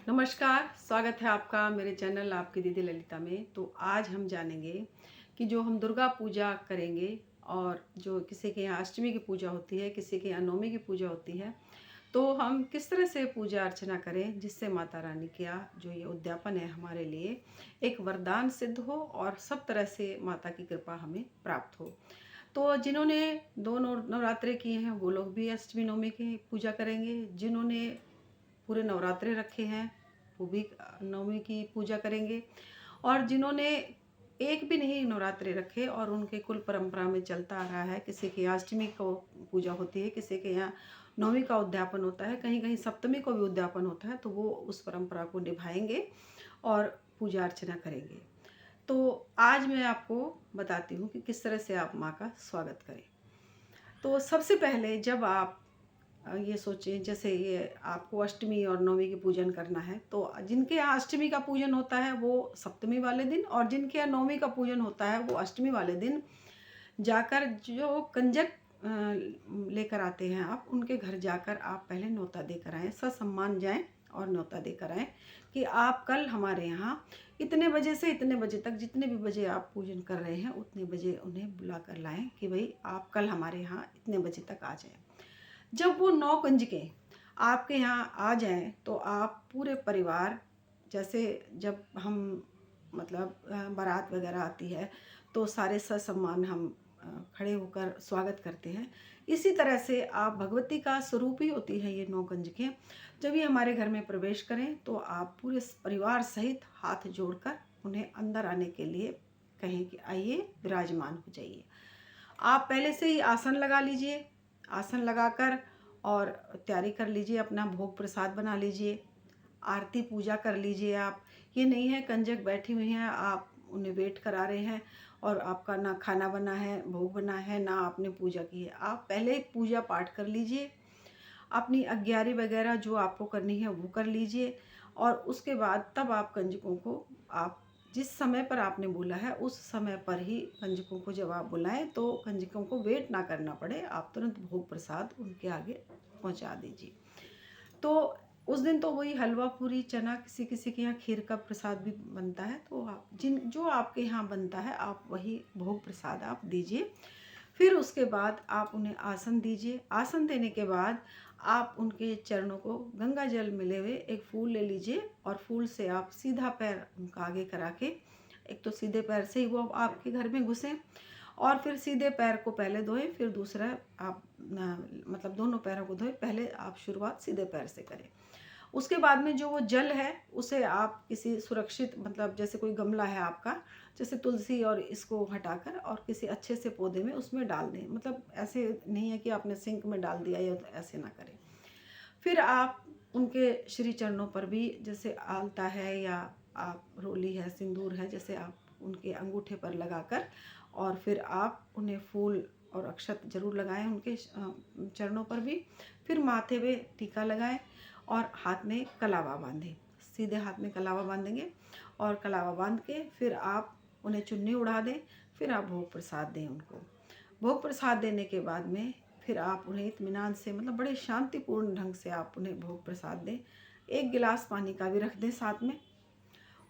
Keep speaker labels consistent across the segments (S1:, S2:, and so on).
S1: नमस्कार, स्वागत है आपका मेरे चैनल आपकी दीदी ललिता में। तो आज हम जानेंगे कि जो हम दुर्गा पूजा करेंगे और जो किसी के यहाँ अष्टमी की पूजा होती है, किसी के यहाँ नवमी की पूजा होती है, तो हम किस तरह से पूजा अर्चना करें जिससे माता रानी का जो ये उद्यापन है हमारे लिए एक वरदान सिद्ध हो और सब तरह से माता की कृपा हमें प्राप्त हो। तो जिन्होंने दो नवरात्रे किए हैं वो लोग भी अष्टमी नवमी की पूजा करेंगे। जिन्होंने पूरे नवरात्रे रखे हैं वो भी नवमी की पूजा करेंगे। और जिन्होंने एक भी नहीं नवरात्रे रखे और उनके कुल परंपरा में चलता आ रहा है, किसी के यहाँ अष्टमी को पूजा होती है, किसी के यहाँ नवमी का उद्यापन होता है, कहीं कहीं सप्तमी को भी उद्यापन होता है, तो वो उस परंपरा को निभाएंगे और पूजा अर्चना करेंगे। तो आज मैं आपको बताती हूँ कि किस तरह से आप माँ का स्वागत करें। तो सबसे पहले जब आप ये सोचें, जैसे ये आपको अष्टमी और नवमी की पूजन करना है, तो जिनके यहाँ अष्टमी का पूजन होता है वो सप्तमी वाले दिन, और जिनके यहाँ नवमी का पूजन होता है वो अष्टमी वाले दिन जाकर जो कंजक लेकर आते हैं आप उनके घर जाकर आप पहले न्योता देकर आएँ, ससम्मान जाएं और न्योता देकर आएँ कि आप कल हमारे यहाँ इतने बजे से इतने बजे तक, जितने भी बजे आप पूजन कर रहे हैं उतने बजे उन्हें बुला कर लाएँ कि भाई आप कल हमारे यहाँ इतने बजे तक आ जाएँ। जब वो 9 कंजकें आपके यहाँ आ जाएँ तो आप पूरे परिवार, जैसे जब हम मतलब बारात वगैरह आती है तो सारे ससम्मान हम खड़े होकर स्वागत करते हैं। इसी तरह से आप भगवती का स्वरूप ही होती है ये 9 कंजकें। जब ये हमारे घर में प्रवेश करें तो आप पूरे परिवार सहित हाथ जोड़कर उन्हें अंदर आने के लिए कहें कि आइए विराजमान हो जाइए। आप पहले से ही आसन लगा लीजिए, आसन लगाकर और तैयारी कर लीजिए, अपना भोग प्रसाद बना लीजिए, आरती पूजा कर लीजिए आप। ये नहीं है कंजक बैठी हुई हैं, आप उन्हें वेट करा रहे हैं और आपका ना खाना बना है, भोग बना है, ना आपने पूजा की है। आप पहले ही पूजा पाठ कर लीजिए, अपनी अग्यारी वगैरह जो आपको करनी है वो कर लीजिए, और उसके बाद तब आप कंजकों को, आप जिस समय पर आपने बोला है उस समय पर ही कंजकों को जब आप बुलाएं तो कंजकों को वेट ना करना पड़े, आप तुरंत भोग प्रसाद उनके आगे पहुंचा दीजिए। तो उस दिन तो वही हलवा पूरी चना, किसी किसी के यहाँ खीर का प्रसाद भी बनता है, तो आप जिन जो आपके यहाँ बनता है आप वही भोग प्रसाद आप दीजिए। फिर उसके बाद आप उन्हें आसन दीजिए। आसन देने के बाद आप उनके चरणों को गंगा जल मिले हुए एक फूल ले लीजिए और फूल से आप सीधा पैर उनका आगे करा के, एक तो सीधे पैर से ही वो आपके घर में घुसें और फिर सीधे पैर को पहले धोएं, फिर दूसरा आप मतलब दोनों पैरों को धोएं। पहले आप शुरुआत सीधे पैर से करें। उसके बाद में जो वो जल है उसे आप किसी सुरक्षित, मतलब जैसे कोई गमला है आपका, जैसे तुलसी, और इसको हटाकर और किसी अच्छे से पौधे में उसमें डाल दें। मतलब ऐसे नहीं है कि आपने सिंक में डाल दिया, या ऐसे ना करें। फिर आप उनके श्री चरणों पर भी, जैसे आलता है या आप रोली है, सिंदूर है, जैसे आप उनके अंगूठे पर लगाकर, और फिर आप उन्हें फूल और अक्षत जरूर लगाएं उनके चरणों पर भी। फिर माथे पे टीका लगाएं और हाथ में कलावा बांधें, सीधे हाथ में कलावा बांधेंगे और कलावा बांध के फिर आप उन्हें चुन्नी उड़ा दें। फिर आप भोग प्रसाद दें उनको। भोग प्रसाद देने के बाद में फिर आप उन्हें इत्मीनान से, मतलब बड़े शांतिपूर्ण ढंग से आप उन्हें भोग प्रसाद दें। एक गिलास पानी का भी रख दें साथ में।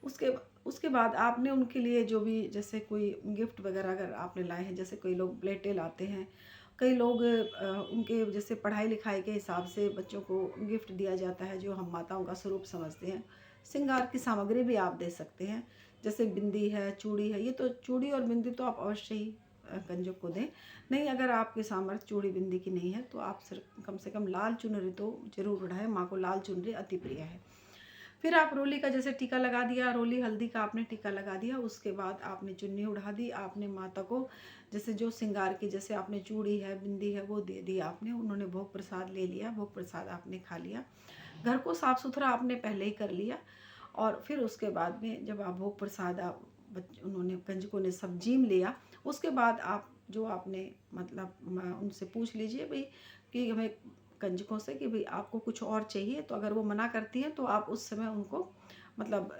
S1: उसके उसके बाद आपने उनके लिए जो भी, जैसे कोई गिफ्ट वगैरह अगर आपने लाए हैं, जैसे कोई लोग प्लेटें लाते हैं, कई लोग उनके जैसे पढ़ाई लिखाई के हिसाब से बच्चों को गिफ्ट दिया जाता है जो हम माताओं का स्वरूप समझते हैं। श्रृंगार की सामग्री भी आप दे सकते हैं, जैसे बिंदी है, चूड़ी है। ये तो चूड़ी और बिंदी तो आप अवश्य ही कंजक को दें। नहीं, अगर आपके सामर्थ्य चूड़ी बिंदी की नहीं है तो आप सिर्फ कम से कम लाल चुनरी तो जरूर उड़ाएं। माँ को लाल चुनरी अति प्रिय है। फिर आप रोली का जैसे टीका लगा दिया, रोली हल्दी का आपने टीका लगा दिया। उसके बाद आपने चुन्नी उड़ा दी, आपने माता को जैसे जो श्रृंगार की, जैसे आपने चूड़ी है, बिंदी है, वो दे दी आपने। उन्होंने भोग प्रसाद ले लिया, भोग प्रसाद आपने खा लिया। घर को साफ सुथरा आपने पहले ही कर लिया। और फिर उसके बाद में जब आप भोग प्रसाद उन्होंने कंजकों ने सब जीम लिया, उसके बाद आप जो आपने मतलब उनसे पूछ लीजिए भाई कि हमें कंजकों से कि भाई आपको कुछ और चाहिए। तो अगर वो मना करती हैं तो आप उस समय उनको, मतलब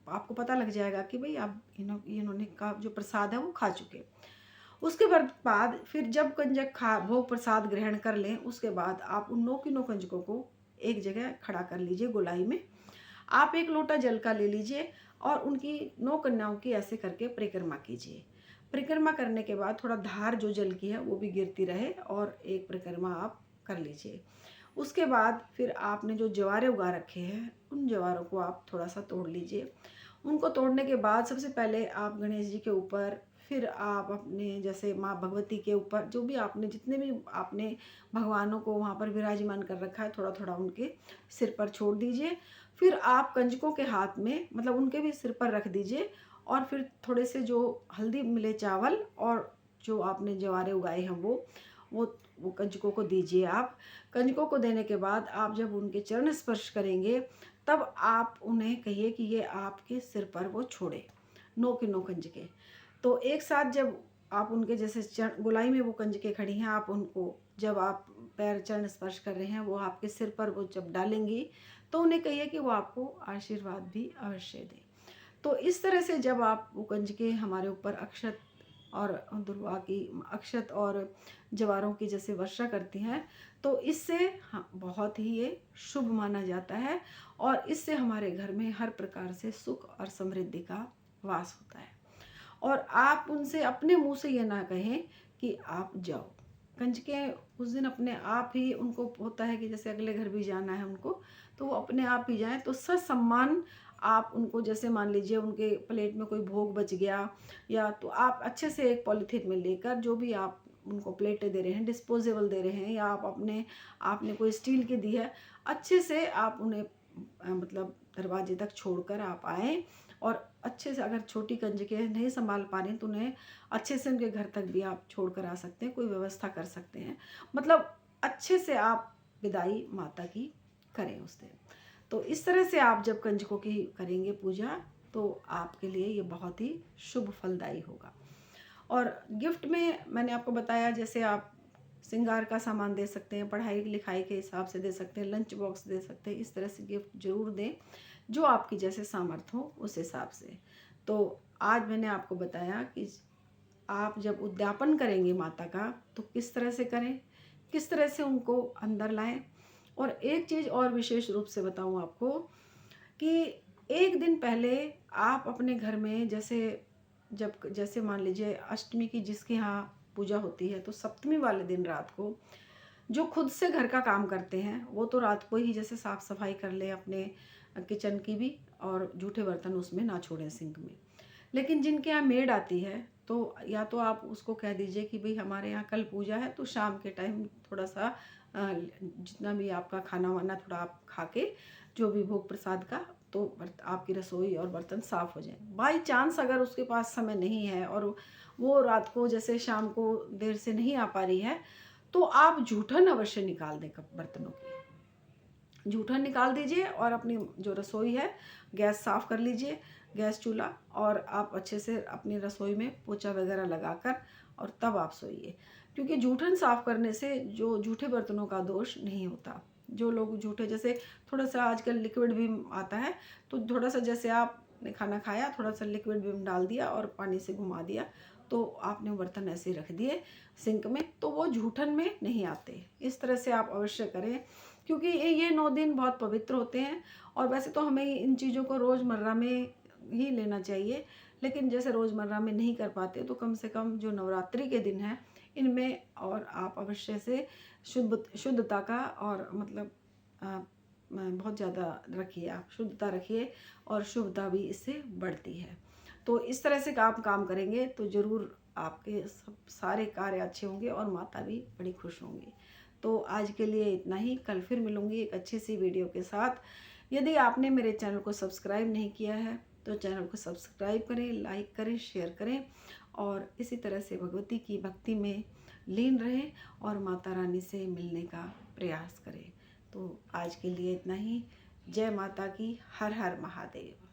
S1: आपको पता लग जाएगा कि भाई आप इन्होंने का जो प्रसाद है वो खा चुके। उसके बाद फिर जब कंजक खा भोग प्रसाद ग्रहण कर लें, उसके बाद आप उन 9 की 9 कंजकों को एक जगह खड़ा कर लीजिए गोलाई में। आप 1 लोटा जल का ले लीजिए और उनकी 9 कन्याओं की ऐसे करके परिक्रमा कीजिए। परिक्रमा करने के बाद थोड़ा धार जो जल की है वो भी गिरती रहे और एक परिक्रमा आप कर लीजिए। उसके बाद फिर आपने जो जवारे उगा रखे हैं उन जवारों को आप थोड़ा सा तोड़ लीजिए। उनको तोड़ने के बाद सबसे पहले आप गणेश जी के ऊपर, फिर आप अपने जैसे माँ भगवती के ऊपर, जो भी आपने जितने भी आपने भगवानों को वहाँ पर विराजमान कर रखा है थोड़ा थोड़ा उनके सिर पर छोड़ दीजिए। फिर आप कंजकों के हाथ में मतलब उनके भी सिर पर रख दीजिए और फिर थोड़े से जो हल्दी मिले चावल और जो आपने जवारे उगाए हैं वो कंजकों को दीजिए। आप कंजकों को देने के बाद आप जब उनके चरण स्पर्श करेंगे तब आप उन्हें कहिए कि ये आपके सिर पर वो छोड़े 9 के 9 कंजके। तो एक साथ जब आप उनके जैसे गोलाई में वो कंजके खड़ी हैं, आप उनको जब आप पैर चरण स्पर्श कर रहे हैं वो आपके सिर पर वो जब डालेंगी तो उन्हें कहिए कि वो आपको आशीर्वाद भी अवश्य दें। तो इस तरह से जब आप वो कंजके हमारे ऊपर अक्षत और दुर्वा की अक्षत और जवारों की जैसे वर्षा करती हैं तो इससे बहुत ही ये शुभ माना जाता है और इससे हमारे घर में हर प्रकार से सुख और समृद्धि का वास होता है। और आप उनसे अपने मुंह से ये ना कहें कि आप जाओ। कंजके उस दिन अपने आप ही उनको होता है कि जैसे अगले घर भी जाना है उनको, तो वो अपने आप ही जाएं। तो ससम्मान आप उनको, जैसे मान लीजिए उनके प्लेट में कोई भोग बच गया या तो आप अच्छे से एक पॉलीथीन में लेकर जो भी आप उनको प्लेटें दे रहे हैं, डिस्पोजेबल दे रहे हैं या आप आपने कोई स्टील की दी है, अच्छे से आप उन्हें मतलब दरवाजे तक छोड़कर आप आएँ। और अच्छे से अगर छोटी कंजके नहीं संभाल पा रहे तो उन्हें अच्छे से उनके घर तक भी आप छोड़ कर आ सकते हैं, कोई व्यवस्था कर सकते हैं। मतलब अच्छे से आप विदाई माता की करें उस दिन। तो इस तरह से आप जब कंजकों की करेंगे पूजा तो आपके लिए ये बहुत ही शुभ फलदायी होगा। और गिफ्ट में मैंने आपको बताया, जैसे आप श्रृंगार का सामान दे सकते हैं, पढ़ाई लिखाई के हिसाब से दे सकते हैं, लंच बॉक्स दे सकते हैं। इस तरह से गिफ्ट जरूर दें जो आपकी जैसे सामर्थ्य हो उस हिसाब से। तो आज मैंने आपको बताया कि आप जब उद्यापन करेंगे माता का तो किस तरह से करें, किस तरह से उनको अंदर लाएं। और एक चीज़ और विशेष रूप से बताऊं आपको कि एक दिन पहले आप अपने घर में जैसे मान लीजिए अष्टमी की जिसके यहाँ पूजा होती है तो सप्तमी वाले दिन रात को जो खुद से घर का काम करते हैं वो तो रात को ही जैसे साफ़ सफाई कर ले अपने किचन की भी, और जूठे बर्तन उसमें ना छोड़ें सिंक में। लेकिन जिनके यहाँ मेड आती है तो या तो आप उसको कह दीजिए कि भाई हमारे यहाँ कल पूजा है तो शाम के टाइम थोड़ा सा जितना भी आपका खाना वाना थोड़ा आप खा के जो भी भोग प्रसाद का, तो आपकी रसोई और बर्तन साफ़ हो जाए। बाई चांस अगर उसके पास समय नहीं है और वो रात को जैसे शाम को देर से नहीं आ पा रही है तो आप जूठन अवश्य निकाल दें बर्तनों की। जूठन निकाल दीजिए और अपनी जो रसोई है गैस साफ़ कर लीजिए, गैस चूल्हा, और आप अच्छे से अपनी रसोई में पोछा वगैरह लगाकर और तब आप सोइए। क्योंकि जूठन साफ़ करने से जो जूठे बर्तनों का दोष नहीं होता। जो लोग जूठे जैसे थोड़ा सा आजकल लिक्विड विम आता है तो थोड़ा सा जैसे आपने खाना खाया थोड़ा सा लिक्विड विम डाल दिया और पानी से घुमा दिया तो आपने बर्तन ऐसे रख दिए सिंक में तो वो जूठन में नहीं आते। इस तरह से आप अवश्य करें क्योंकि ये 9 दिन बहुत पवित्र होते हैं। और वैसे तो हमें इन चीज़ों को रोज़मर्रा में ही लेना चाहिए, लेकिन जैसे रोज़मर्रा में नहीं कर पाते तो कम से कम जो नवरात्रि के दिन हैं इनमें और आप अवश्य से शुद्धता का और मतलब बहुत ज़्यादा रखिए, आप शुद्धता रखिए और शुभता भी इससे बढ़ती है। तो इस तरह से आप काम करेंगे तो ज़रूर आपके सब सारे कार्य अच्छे होंगे और माता भी बड़ी खुश होंगी। तो आज के लिए इतना ही, कल फिर मिलूँगी एक अच्छी सी वीडियो के साथ। यदि आपने मेरे चैनल को सब्सक्राइब नहीं किया है तो चैनल को सब्सक्राइब करें, लाइक करें, शेयर करें और इसी तरह से भगवती की भक्ति में लीन रहें और माता रानी से मिलने का प्रयास करें। तो आज के लिए इतना ही। जय माता की। हर हर महादेव।